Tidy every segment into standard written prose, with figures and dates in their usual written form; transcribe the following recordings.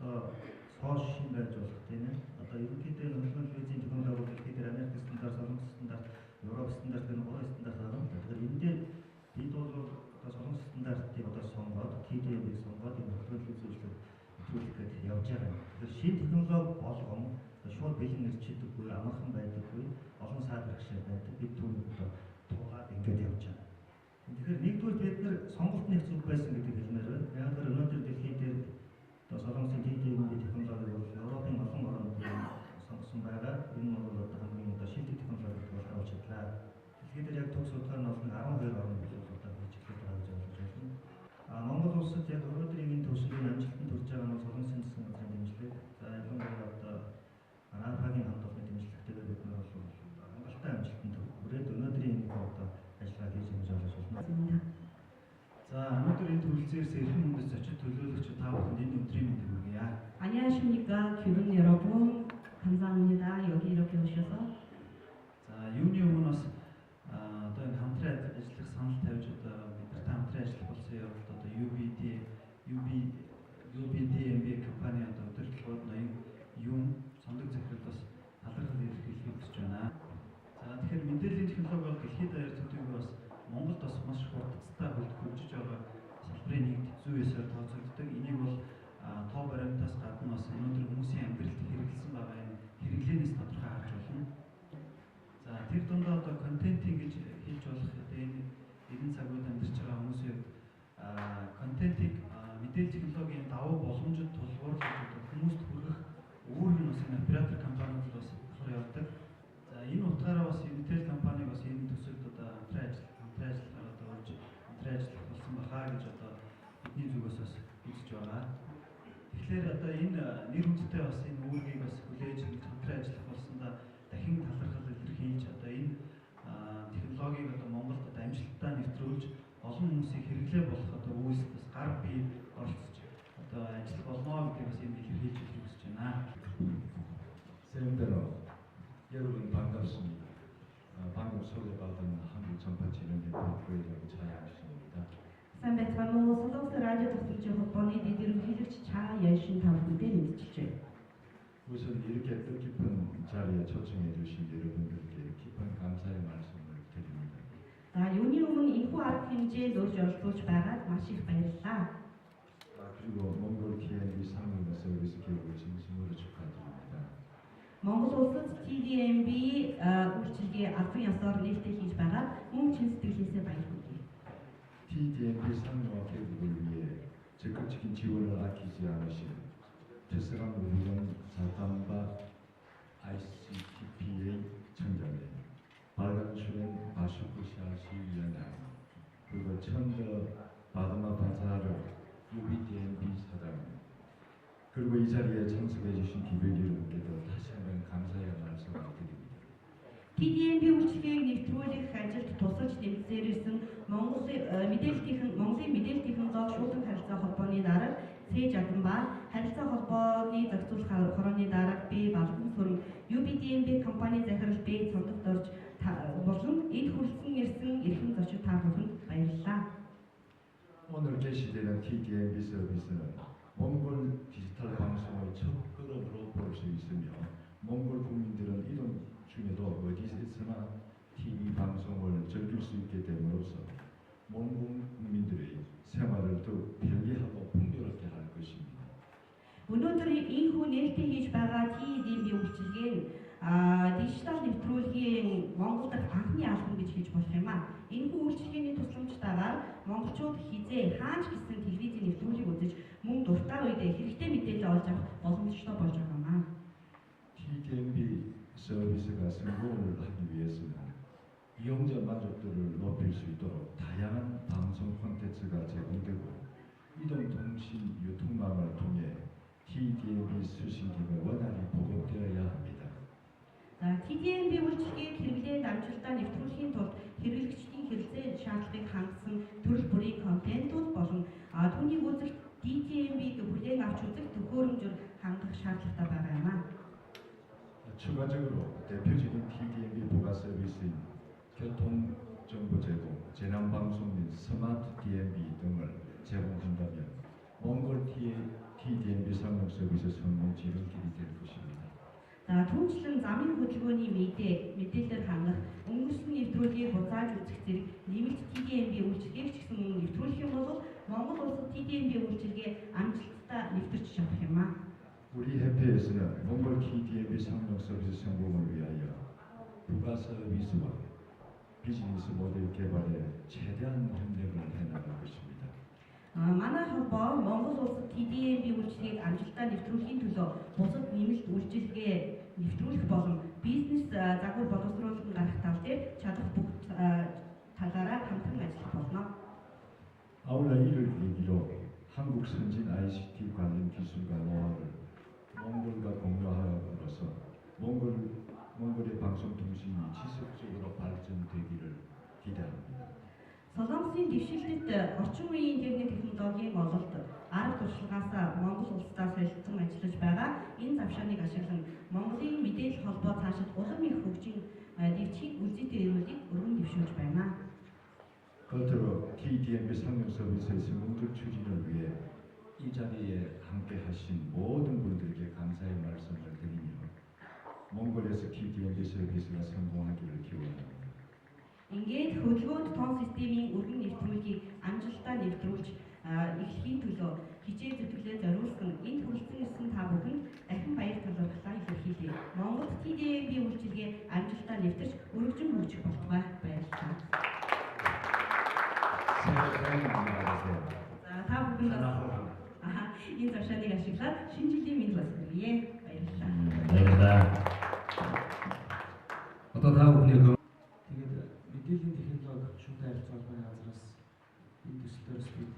сошин байж болох тийм ээ. Одоо ерөнхийдөө хөгжмөл телевизийн технологи гэхээр Америк стандарт, солонгос стандарт, Европ стандарт гэх мэт 3 стандарт байгаа. Тэгэхээр энэ дээр бид бол одоо солонгос стандартыг одоо сонгоод TDM-ийг сонгоод энэ хөгжмөл телевизийн үйлчлэг нэвтрүүлэх гэж явж байгаа. Тэгэхээр шинэ технологи болгон шууд бэлэн ирчээдэггүй, амархан байдаггүй, олон саад хэрэгшээ байдаг. Бид түүнийг одоо туугаад ингэж явж байгаа. Тэгэхээр нэгдүгээр бид нар сонголт нэг зүг байсан гэдэг хэлмээр байна. Яг л өнөөдөр дэлхийд дээр одоо солонгосын TDM-ийн технологи бол Европын олон орнд сонгосон байгаа. Энэ нь бол одоо хамгийн одоо шилдэг технологи гэж харуулж чадлаа. Дэлхийд дээр яг төгс судалгаа нь бол 12 орнд билүү одоо хийж эхлэх байгаа гэж ойлгож байна. Монгол улсад яг өнөөдрийн энэ төвшингийн амжилтанд хүрч байгаа нь солонгосын засгийн газрын дэмжлэг. За ялангуяа одоо АНАФА-гийн хамт олонны дэмжлэгтэйгээр бид нар бол хангалттай амжилтанд хүрээд өнөөдрийн энэ одоо ажиллагаа хийж байгаа гэж ойлгож байна. За өнөөдөр энэ төрөлцөөс эрхэм мөндөс зочид төлөөлөгч та бүхэнд энэ өдрийн мэндийг хүргье. 안녕하십니까 교민 여러분 감사합니다. 여기 이렇게 오셔서. За юуны өмнө бас одоо энэ хамтран ажиллах санал тавьж одоо бид нартай хамтран ажиллах болсон явдал одоо UBDMB компани одоо удирдлагууд ноён юм сондог захирал бас талархал илэрхийлэх гэж байна. За тэгэхээр мэдээллийн технологи бол дэлхийд даяар төдийгүй бас Монголд бас маш хурдцтай хөгжиж байгаа салбарын нэгд зүй ёсоор тооцогддог. Энийг бол тоо баримтаас гадна бас өнөөдөр хүмүүсийн амьдралд хэрэгэлсэн байгаа энэ хэрэглэнээс тодорхой харж болно. За тэр дундаа одоо контентинг гэж хэлж болох энэ эдийн цагууд амьдарч байгаа хүмүүсийн контентийг мэдээлэл технологийн давуу боломжит тулгуурлаж хүмүүст хүргэх үүрэг нь бас энэ оператор компаниуд бас давхар явдаг. За энэ утгаараа бас Unitel компаниг бас энэ төсөлд одоо хамтран ажиллахаар одоо орж хамтран ажиллах болсон бахаа гэж одоо бидний зүгээс бас үзэж байгаа. Тэгэхээр одоо энэ нэр хүндтэй бас энэ үүргийг бас хүлээж хамтран ажиллах болсондоо дахин талархал илэрхийлж одоо энэ технологиг одоо Монголд одоо амжилттай нэвтрүүлж олон хүмүүсийг хэрэглээ болох одоо үйлс бас гар бие оролцож одоо ажиллах болно гэдгийг бас энэ илэрхийлж хүсэж байна. 쌤대로 여러분 반갑습니다. 방금 소개받은 한국 전파 진흥회 대표이라고 자야하십니다. Сайн байцгаана уу? Солонгос радио тусламжийн холбооны дэд ерөнхийлөгч Чаа Яшин та бүхэндээ мэдчилжээ. 우선 이렇게 뜻깊은 자리에 초청해 주신 여러분들께 깊은 감사의 말씀을 드립니다. За юуны өмнө энэхүү арга хэмжээнд урьж оролцуулж байгаад маш их баярлалаа. 그리고 몽골 TNB 상무 서비스 기업을 진심으로 축하드립니다. Монгол улсад TDMB үйлчилгээ албан ёсоор нээлттэй хийж байгаад мөн чин сэтгэлээсээ баярлалаа. TDMB 상무와 기업을 위해 적극적인 지원을 아끼지 않으신 최승환 의원 사단과 ICTPA 청장님, 발간출연 마슈쿠샤시 위원장, 그리고 천더 바드마 바사르 UBDMB 사장님, 그리고 이 자리에 참석해 주신 기별 여러분께도 다시 한번 감사의 말씀을 드립니다. TDMB үйлчилгээг нэвтрүүлэх ажилд тусалж нэмсээр ирсэн Монголын мэдээлэл технологи шуудан харилцаа холбооны дарга Ц Жаданбаа, харилцаа холбооны зохицуулах хорооны дарга Б Балган сүрэн, UBDMB компани захирал Б Цондогт орж болон эд хүрэлцэн ирсэн эрхэм зочид та бүхэнд баярлалаа. 오늘 개시되는 TDMB 서비스는 몽골 디지털 방송의 첫걸음으로 볼 수 있으며 몽골 국민들은 이동 중에도 어디서나 TV 방송을 즐길 수 있게 됨으로써 몽골 국민들의 생활을 더욱 편리하고 풍요롭게 할 것입니다. Өнөөдөр энэхүү нээлттэй хийж байгаа TDMB үйлчилгээ нь дижитал нэвтрүүлгийн Монгол дахь анхны албан гэж хэлж болох юм аа. Энэхүү үйлчилгээний тусламжтайгаар монголчууд хизээ хаанч гэсэн телевизийн нэвтрүүлгийг үзэж мөн дуртай үедээ хэрэгтэй мэдээлэл олж авах боломжтой болж байгаа юм аа. TDMB 서비스가 성공을 하기 위해서는 이용자 만족도를 높일 수 있도록 다양한 방송 콘텐츠가 제공되고 이동 통신 유통망을 통해 TDMB 수신기가 원활히 보급되어야 합니다. TDMB үйлчилгээг хэрэглээд амжилттай нэвтрүүлэхийн тулд хэрэглэгчдийн хэрэгцээ шаардлагыг хангасан төрөл бүрийн контентууд болон түүнийг үзэх TDMB-г хүлээн авч үзэх төхөөрөмжөөр хангах шаардлагатай байгаа юм аа. 추가적으로 대표적인 TDMB 부가 서비스인 교통정보 제공, 재난방송 및 스마트 DMB 등을 제공한다면 몽골 TDMB 상용 서비스 성공 지름길이 될 것입니다. За түүнчлэн замын хөдөлгөөний мэдээлэлээр хангах өнгөрсөн нэвтрүүлгийг буцааж үзэх зэрэг нэмэлт TDMB үйлчилгээг ч гэсэн нэвтрүүлэх юм бол Монгол улсад TDMB үйлчилгээ амжилттай нэвтэрч явах юм аа. 우리 협회에서는 몽골 TDMB 상용 서비스 성공을 위하여 부가 서비스와 비즈니스 모델 개발에 최대한 협력을 해나갈 것입니다. Манай холбоо Монгол улсад TDMB үйлчилгээг амжилттай нэвтрүүлэхийн төлөө бусад нэмэлт үйлчилгээ нэвтрүүлэх болон бизнес загвар боловсруулалтын гарах тал дээр чадах бүх талаараа хамтран ажиллах болно. 아울러 이를 계기로 한국 선진 ICT 관련 기술과 노하우를 몽골과 공유함으로써 몽골의 방송통신이 지속적으로 발전되기를 기대합니다. Солонгосын дэвшилтэд орчин үеийн интернет технологийн ололт арга туршлагаас Монгол улстай солилцсон ажиллаж байгаа энэ завшааныг ашиглан Монголын мэдээлэл холбоо цаашид улам их хөгжин дэвших үлдээтэй ирүүлийг өргөн дэвшүүлж байна. 끝으로 TDMB 상용 서비스의 성공적 추진을 위해 이 자리에 함께 하신 모든 분들께 감사의 말씀을 드리며 몽골에서 TDMB 서비스가 성공하기를 기원합니다. Ингээд хөдөлгөөнд тон системийн өргөн нэвтрүүлгийг амжилттай нэвтрүүлж эхлэхийн төлөө хичээл зүтгэлээ зориулсан энэ хүрэлцэн ирсэн та бүхэнд дахин баяр талархлаа илэрхийлье. Монгол TDMB үйлчилгээ амжилттай нэвтэрч өргөжин хөгжих болтугай баярлалаа. За та бүхэнд энэ завшааныг ашиглаад шинэ жилийн мэнд бас хүргье. Баярлалаа. Баярлалаа. Одоо та бүхний мэдээллийн технологи шууд харилцаа холбооны газраас энэ төслөөс бид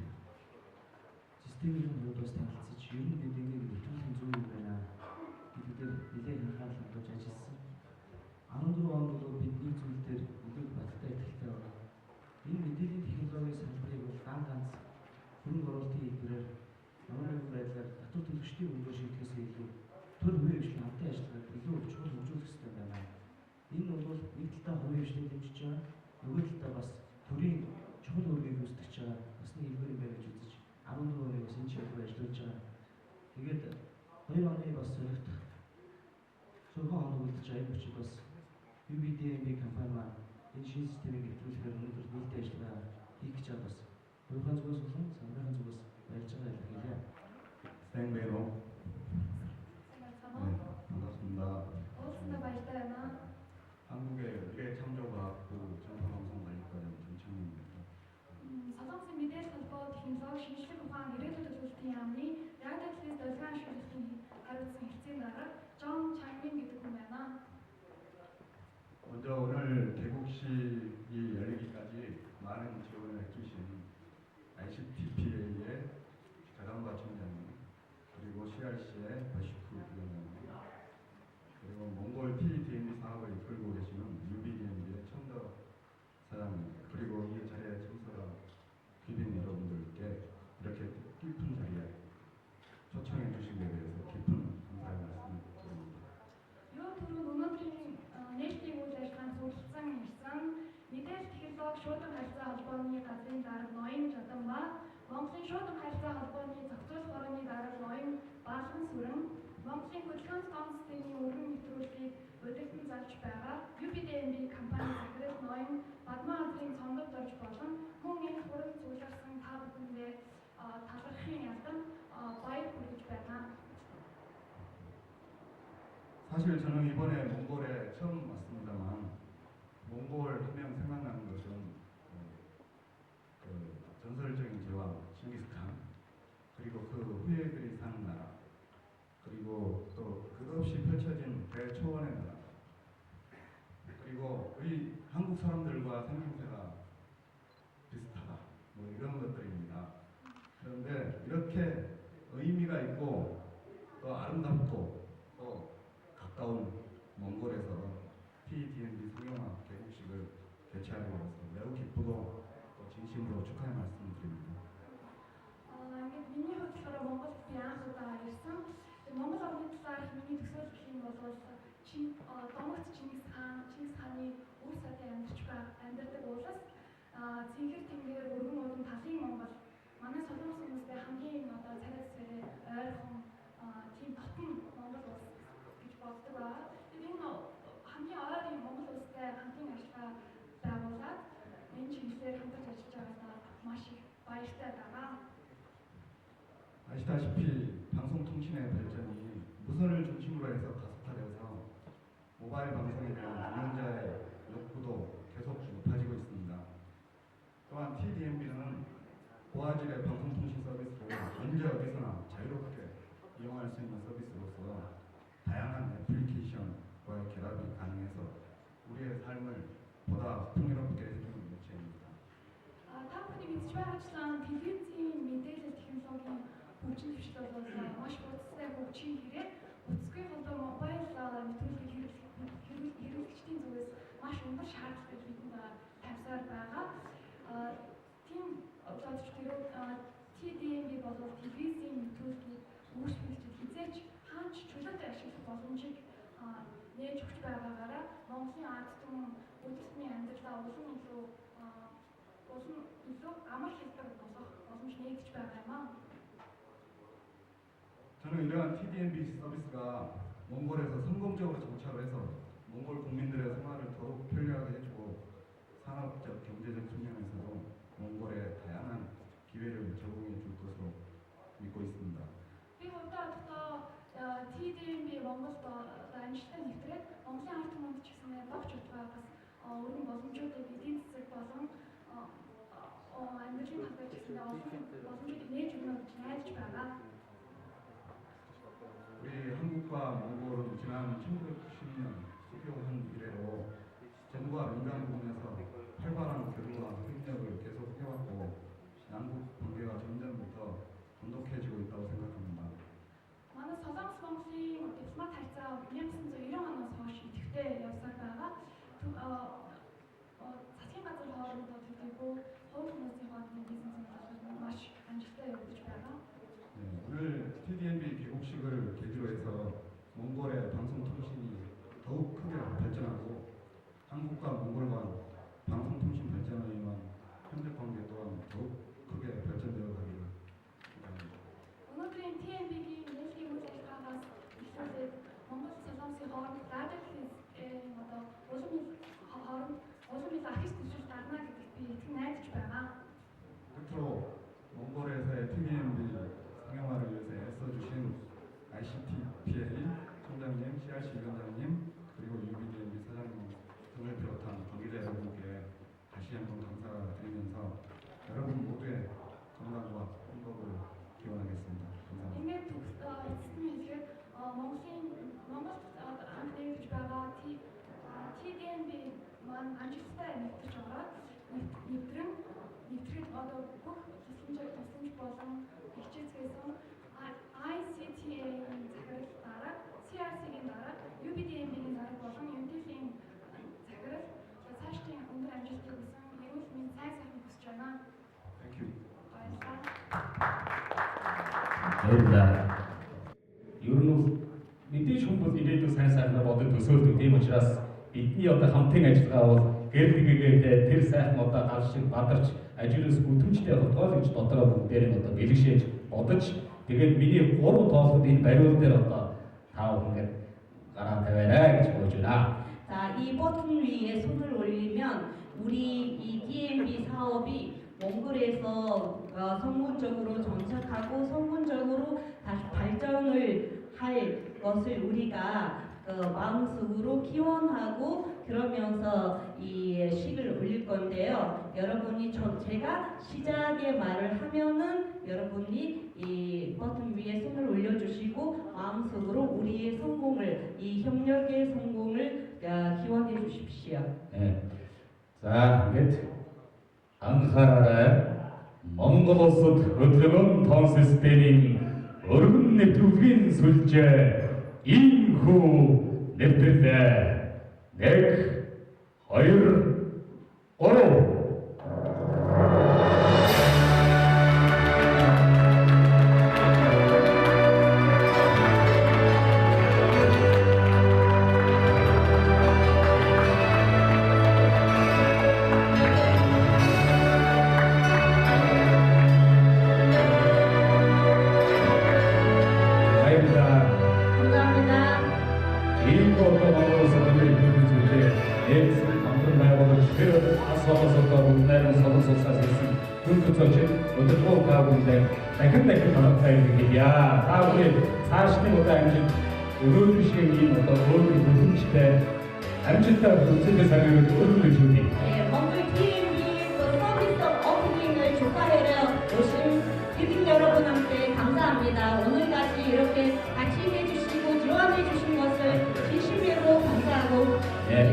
системийн хувьд бас танилцж ер нь бид энийг нэвтрүүлэх зүйл юм байна гэдгээр нэлээд анхаарал хандуулж ажилласан. 14 онд бол бид нэг зүйл дээр нэлээд баталтай ихтэй байна. Энэ мэдээллийн технологийн салбарыг бол ганц хөрөнгө оруулалтын хэлбэрээр ямар нэгэн байдлаар татвар төлөгчдийн өнгөөр шийдэхээс илүү төр хувийн хвшлийн хамтын ажиллагааг илүү чухал хөгжүүлэх хэрэгтэй байна. Энэ бол нэг талаа хувийн хвшлийг дэмжиж байгаа, нөгөө талаа бас төрийн чухал үүргийг үүсгэж байгаа бас нэг хэлбэр юм байна гэж үзэж 14 оны бас энэ чиглэлээр ажиллаж байгаа. Тэгээд 2 оны бас солигдох сөргөн хоног үлдэж аяг хүчиг бас UBDMB компани маань энэ шинэ системийг нэвтрүүлэхээр өнөөдөр нийлдээ ажиллагаа хийх гэж байгаа бас өөрийнхөө зүгээс болон сандрын зүгээс баярлж байгаа хэлээ. 생배로 반갑습니다. 반갑습니다. 바이스타야나. 한국의 미래창조과학부 전파방송관리과장 전창입니다. Солонгосын мэдээлэл холбоо технологи шинжилгээ ухаан ирээдүйд төлөвлөлтийн яамны радио телевиз долгион шилжүүлэлтийн хариуцсан хэрэгцээний дарга Жон Чангмин гэдэг хүн байна. 먼저 오늘 개국식이 열리기까지 많은 지원을 해주신 ICTPA의 자강과 총장님, 그리고 CRC의 버시프 위원장님, 그리고 몽골 TDMB 사업을 이끌고 계시는 UBDMB의 청덕 사장님, 그리고 이 자리에 참석한 귀빈 여러분들께 이렇게 깊은 자리에 초청해 주신 데 대해서 깊은 감사의 말씀을 드립니다. Юу түрүү өнөөдрийн нийтийн үйл ажиллагаанд зөвлөсөн ирсэн мэдээлэл технологи шуудан харилцаа холбооны газрын дарга Ноён Жаданба, Монголын шуудан харилцаа холбооны зохицуулах орны дарга Ноён Баалган Сүрэн, Монголын хөдөлгөөн тон системийн өргөн нэвтрүүлгийг удирдан зарж байгаа UBDMB компани захирал Ноён Бадмаа газрын цомдод орж болон мөн энэ хурал зөвлөсөн та бүхэндээ талархын ядан баяр хүргэж байна. 사실 저는 이번에 몽골에 처음 왔습니다만 몽골 하면 생각나는 것은 그 전설적인 제왕 징기스칸, 그리고 그 후예들이 사는 나라, 그리고 또 끝없이 펼쳐진 대초원의 나라, 그리고 우리 한국 사람들과 생김새가 비슷하다, 뭐 이런 것들입니다. 그런데 이렇게 의미가 있고 또 아름답고 또 가까운 몽골에서 TDMB 상용화 개국식을 개최하게 되어서 매우 기쁘고 또 진심으로 축하의 말씀을 드립니다. Ингээд миний хувьд болохоор Монголд би анх удаа ирсэн. Монгол орны талаар миний төсөөлж гэх юм бол Домогт Чингис хааны үр садын амьдардаг уулаас цэнхэр тэнгэр өргөн уудын талын Монгол манай солонгос хүмүүстэй хамгийн царай царай ойрхон тийм батан Монгол улс гэж боддог байгаа. Тэгээд энэ хамгийн ойр юм Монгол улстай хамтын ажиллагаа байгуулад энэ чиглэлээр хамтарч ажиллаж байгаадаа маш их баяртай байгаа. 아시다시피 방송통신의 발전이 무선을 중심으로 해서 가속화되어서 모바일 방송에 대한 이용자의 욕구도 계속 높아지고 있습니다. 또한 TDMB는 고화질의 방송통신 서비스를 언제 어디서나 자유롭게 이용할 수 있는 서비스로서 다양한 애플리케이션과의 결합이 가능해서 우리의 삶을 보다 풍요롭게 해주는 매체입니다. Та бүхний мэдж байгаачлан телевизийн мэдээлэл технологийн хөгжил дэвшил бол маш хурдтай хөгжихийн хэрэг утасгүй холбоо мобайл нэвтрүүлгийг хэрэглэгчдийн зүгээс маш өндөр шаардлага гэж бидэнд тавьсаар байгаа. Тийм одооч тэрөө TDMB болон телевизийн нэвтрүүлгийг үүсгэж хизээч хаач чөлөөтэй ашиглах боломжийг нээж өгч байгаагаараа Монголын ард түмэн өдөртний амьдралаа улам илүү амар хэлбэр болох боломж нэгдэж байгаа юм аа. 저는 이러한 TDMB 서비스가 몽골에서 성공적으로 정착을 해서 몽골 국민들의 생활을 더욱 편리하게 해주고 산업적, 경제적 측면에서도 몽골에 다양한 기회를 제공해 줄 것으로 믿고 있습니다. Би одоо TDMB Монголд амжилттай нэвтрээд Монголын ард түмэнд ч гэсэн багч удаа бас өргөн боломжуудыг эдийн засаг болон амьдралын талбайд ч гэсэн боломжуудыг нээж өгнө гэж найдаж байгаа. 우리 한국과 몽골은 지난 1990년 수교한 이래로 정부와 민간 부분에서 활발한 교류와 협력을 계속 해왔고 양국 관계가 점점 더 돈독해지고 있다고 생각합니다. Манай Солонгос Монголын дипломат харьцаа 1990 оноос хойш идэвхтэй явсаар байгаа. Засгийн газар хоорондоо төлөвлөгөө, хувь хүмүүсийн хоорондын бизнесийн талаар маш амжилттай явагдаж байгаа. 네, 오늘 TDMB 개국식을 계기로 해서 몽골의 방송통신이 더욱 크게 발전하고 한국과 몽골 간 방송통신 발전을 위한 협력관계 또한 더욱 크게 발전되어 가기를 바랍니다. Өнөөдрийн TMB-ийн нийлхийн үйл ажиллагаагаас эхлээд Монгол Солонгосын хооронд радио телевизийн улам их архив төсөл гарна гэдэгт би итгэн найдаж байгаа. 끝으로 몽골에서의 TDMB 상용화를 위해서 애써주신 ICTPA 총장님, CRC 위원장님, 그리고 UBDMB 사장님 등을 비롯한 관계자 여러분께 다시 한번 감사드리면서 여러분 모두의 건강과 행복을 기원하겠습니다. 감사합니다. Ингээд эцэстэн хэлэхэд Монголд анх нэгдэж байгаа TDMB маань амжилттай нэгдэж байгаа. Нэвтрээд одоо бүх тусламж болон хичээцгээсэн ICTA-ийн захирал дараа, CRC-ийн дараа, UBDMB-ийн дараа болон UNDP-ийн захирал цаашдын өндөр амжилтыг хүсэн эрүүл мэндийн сайн сайхныг хүсэж байна. Thank you. Баярлалаа. Баярлалаа. Ер нь мэдээж хүмүүс ирээдүйн сайн сайхнаа бодож төсөөлдөг. Тийм учраас бидний одоо хамтын ажиллагаа бол гэр бүлгээгээ тэр сайхан одоо гал шиг бадарч ажлаас гүтэмжтэй хотгоол гэж дотроо бүгдээр нь одоо бэлгшээж бодож тэгээд миний 3 тоолоход энэ бариул дээр одоо тав ингээд гараа тавиарай гэж 보여주나. 자, 이 버튼 위에 손을 올리면 우리 이 DMB 사업이 몽골에서 성공적으로 정착하고 성공적으로 다시 발전을 할 것을 우리가 마음속으로 기원하고 그러면서 이 식을 올릴 건데요. 여러분이 제가 시작의 말을 하면은 여러분이 이 버튼 위에 손을 올려주시고 마음속으로 우리의 성공을 이 협력의 성공을 기원해 주십시오. 네. 자, ингээд анхаараарай. Монгол улсад хөдөлгөөн тоон системийн өргөн нэвтрүүлгийн сүлжээ иймхүү нэвтрэлээ. 1, 2, 3 одоо бүгд найран сонсоосаас ирсэн хүн төцөөч өдөртөө та бүхэнд дахин баярлалаа хэлье. Та бүхэн цаашдын удаа амжилт өрөөлөн шиг ийм одоо өөрийн бүхэмжтэй амжилттай үзүүлэх цагийг өргөж өгье. 몽골 TMB 서비스 오프닝을 축하해요. 오신 피딩 여러분한테 감사합니다. 오늘까지 이렇게 같이 해주시고 지원해주신 것을 진심으로 감사하고 있습니다.